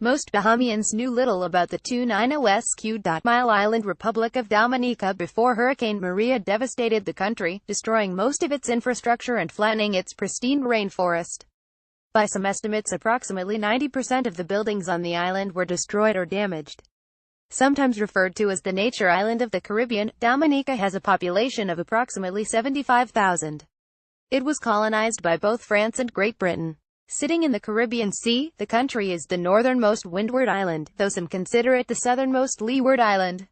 Most Bahamians knew little about the 290-sq-mile island Republic of Dominica before Hurricane Maria devastated the country, destroying most of its infrastructure and flattening its pristine rainforest. By some estimates, approximately 90% of the buildings on the island were destroyed or damaged. Sometimes referred to as the nature island of the Caribbean, Dominica has a population of approximately 75,000. It was colonized by both France and Great Britain. Sitting in the Caribbean Sea, the country is the northernmost windward island, though some consider it the southernmost leeward island.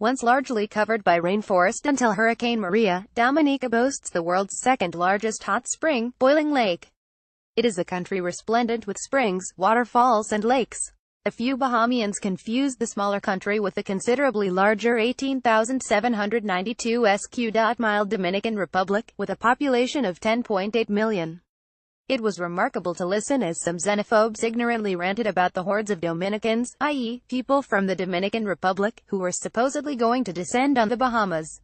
Once largely covered by rainforest until Hurricane Maria, Dominica boasts the world's second-largest hot spring, boiling lake. It is a country resplendent with springs, waterfalls and lakes. A few Bahamians confuse the smaller country with the considerably larger 18,792 sq-mile Dominican Republic, with a population of 10.8 million. It was remarkable to listen as some xenophobes ignorantly ranted about the hordes of Dominicans, i.e., people from the Dominican Republic, who were supposedly going to descend on the Bahamas.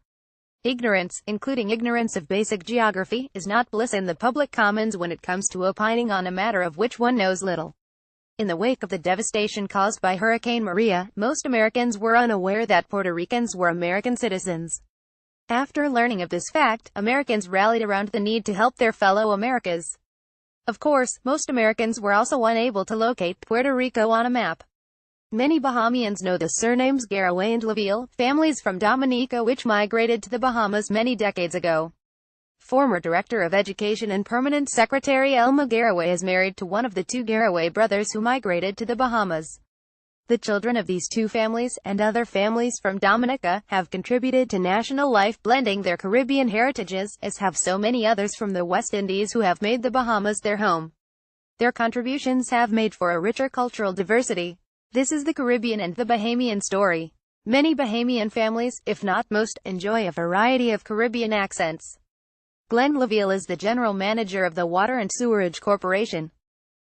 Ignorance, including ignorance of basic geography, is not bliss in the public commons when it comes to opining on a matter of which one knows little. In the wake of the devastation caused by Hurricane Maria, most Americans were unaware that Puerto Ricans were American citizens. After learning of this fact, Americans rallied around the need to help their fellow Americans. Of course, most Americans were also unable to locate Puerto Rico on a map. Many Bahamians know the surnames Garraway and Laville, families from Dominica which migrated to the Bahamas many decades ago. Former Director of Education and Permanent Secretary Elma Garraway is married to one of the two Garraway brothers who migrated to the Bahamas. The children of these two families, and other families from Dominica, have contributed to national life, blending their Caribbean heritages, as have so many others from the West Indies who have made the Bahamas their home. Their contributions have made for a richer cultural diversity. This is the Caribbean and the Bahamian story. Many Bahamian families, if not most, enjoy a variety of Caribbean accents. Glenn Laville is the General Manager of the Water and Sewerage Corporation.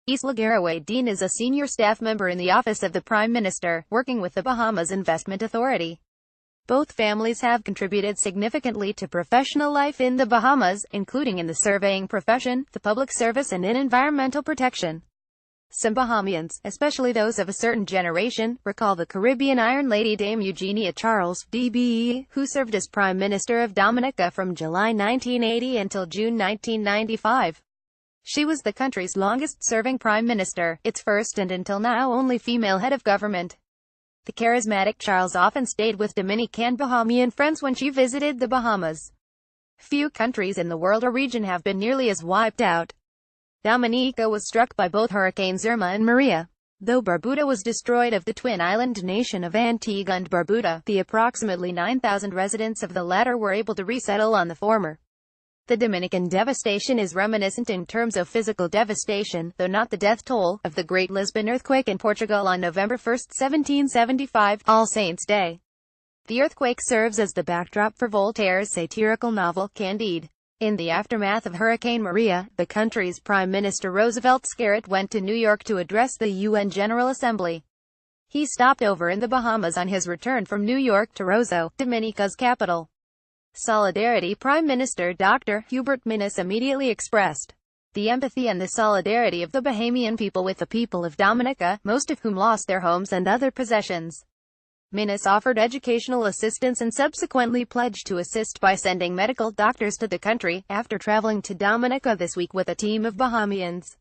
Isla Garraway Dean is a senior staff member in the Office of the Prime Minister, working with the Bahamas Investment Authority. Both families have contributed significantly to professional life in the Bahamas, including in the surveying profession, the public service and in environmental protection. Some Bahamians, especially those of a certain generation, recall the Caribbean Iron Lady Dame Eugenia Charles, DBE, who served as Prime Minister of Dominica from July 1980 until June 1995. She was the country's longest-serving prime minister, its first and until now only female head of government. The charismatic Charles often stayed with Dominican Bahamian friends when she visited the Bahamas. Few countries in the world or region have been nearly as wiped out. Dominica was struck by both Hurricanes Irma and Maria. Though Barbuda was destroyed of the twin island nation of Antigua and Barbuda, the approximately 9,000 residents of the latter were able to resettle on the former. The Dominican devastation is reminiscent in terms of physical devastation, though not the death toll, of the Great Lisbon earthquake in Portugal on November 1, 1775, All Saints' Day. The earthquake serves as the backdrop for Voltaire's satirical novel, Candide. In the aftermath of Hurricane Maria, the country's Prime Minister Roosevelt Scarrett went to New York to address the UN General Assembly. He stopped over in the Bahamas on his return from New York to Roseau, Dominica's capital. Solidarity. Prime Minister Dr. Hubert Minnis immediately expressed the empathy and the solidarity of the Bahamian people with the people of Dominica, most of whom lost their homes and other possessions. Minnis offered educational assistance and subsequently pledged to assist by sending medical doctors to the country, after traveling to Dominica this week with a team of Bahamians.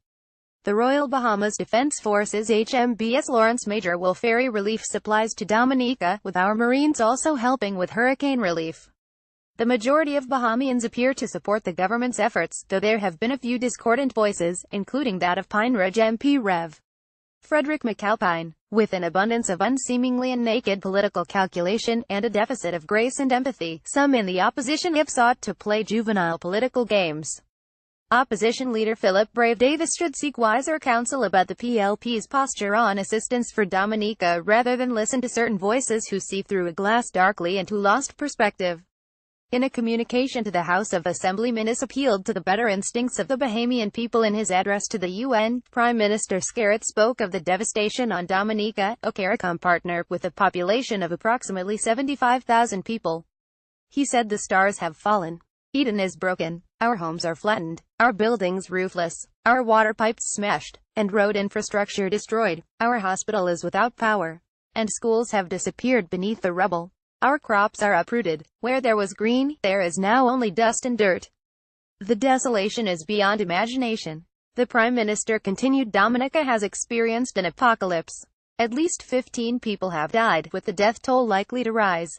The Royal Bahamas Defense Forces HMBS Lawrence Major will ferry relief supplies to Dominica, with our Marines also helping with hurricane relief. The majority of Bahamians appear to support the government's efforts, though there have been a few discordant voices, including that of Pine Ridge MP Rev. Frederick McAlpine. With an abundance of unseemingly and naked political calculation, and a deficit of grace and empathy, some in the opposition have sought to play juvenile political games. Opposition leader Philip Brave Davis should seek wiser counsel about the PLP's posture on assistance for Dominica rather than listen to certain voices who see through a glass darkly and who lost perspective. In a communication to the House of Assembly, Minnis appealed to the better instincts of the Bahamian people in his address to the UN. Prime Minister Scarrett spoke of the devastation on Dominica, a CARICOM partner, with a population of approximately 75,000 people. He said the stars have fallen. Eden is broken, our homes are flattened, our buildings roofless, our water pipes smashed, and road infrastructure destroyed. Our hospital is without power, and schools have disappeared beneath the rubble. Our crops are uprooted. Where there was green, there is now only dust and dirt. The desolation is beyond imagination. The Prime Minister continued. Dominica has experienced an apocalypse. At least 15 people have died, with the death toll likely to rise.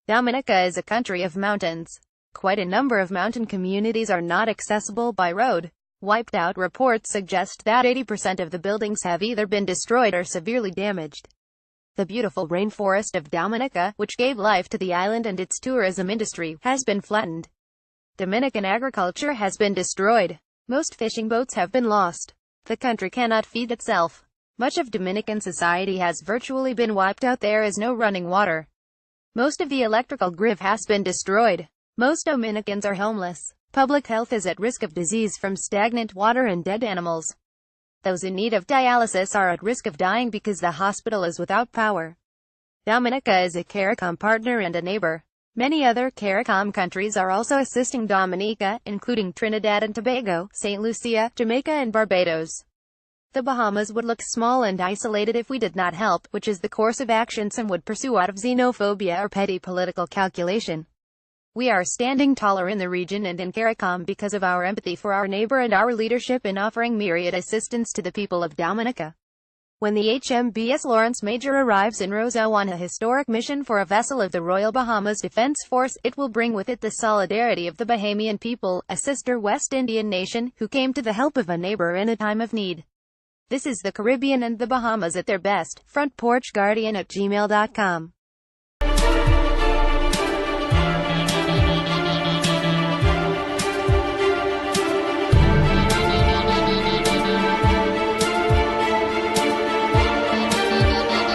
Dominica is a country of mountains. Quite a number of mountain communities are not accessible by road. Wiped out reports suggest that 80% of the buildings have either been destroyed or severely damaged. The beautiful rainforest of Dominica, which gave life to the island and its tourism industry, has been flattened. Dominican agriculture has been destroyed. Most fishing boats have been lost. The country cannot feed itself. Much of Dominican society has virtually been wiped out. There is no running water. Most of the electrical grid has been destroyed. Most Dominicans are homeless. Public health is at risk of disease from stagnant water and dead animals. Those in need of dialysis are at risk of dying because the hospital is without power. Dominica is a CARICOM partner and a neighbor. Many other CARICOM countries are also assisting Dominica, including Trinidad and Tobago, St. Lucia, Jamaica and Barbados. The Bahamas would look small and isolated if we did not help, which is the course of action some would pursue out of xenophobia or petty political calculation. We are standing taller in the region and in CARICOM because of our empathy for our neighbor and our leadership in offering myriad assistance to the people of Dominica. When the HMBS Lawrence Major arrives in Roseau on a historic mission for a vessel of the Royal Bahamas Defense Force, it will bring with it the solidarity of the Bahamian people, a sister West Indian nation, who came to the help of a neighbor in a time of need. This is the Caribbean and the Bahamas at their best. Frontporchguardian@gmail.com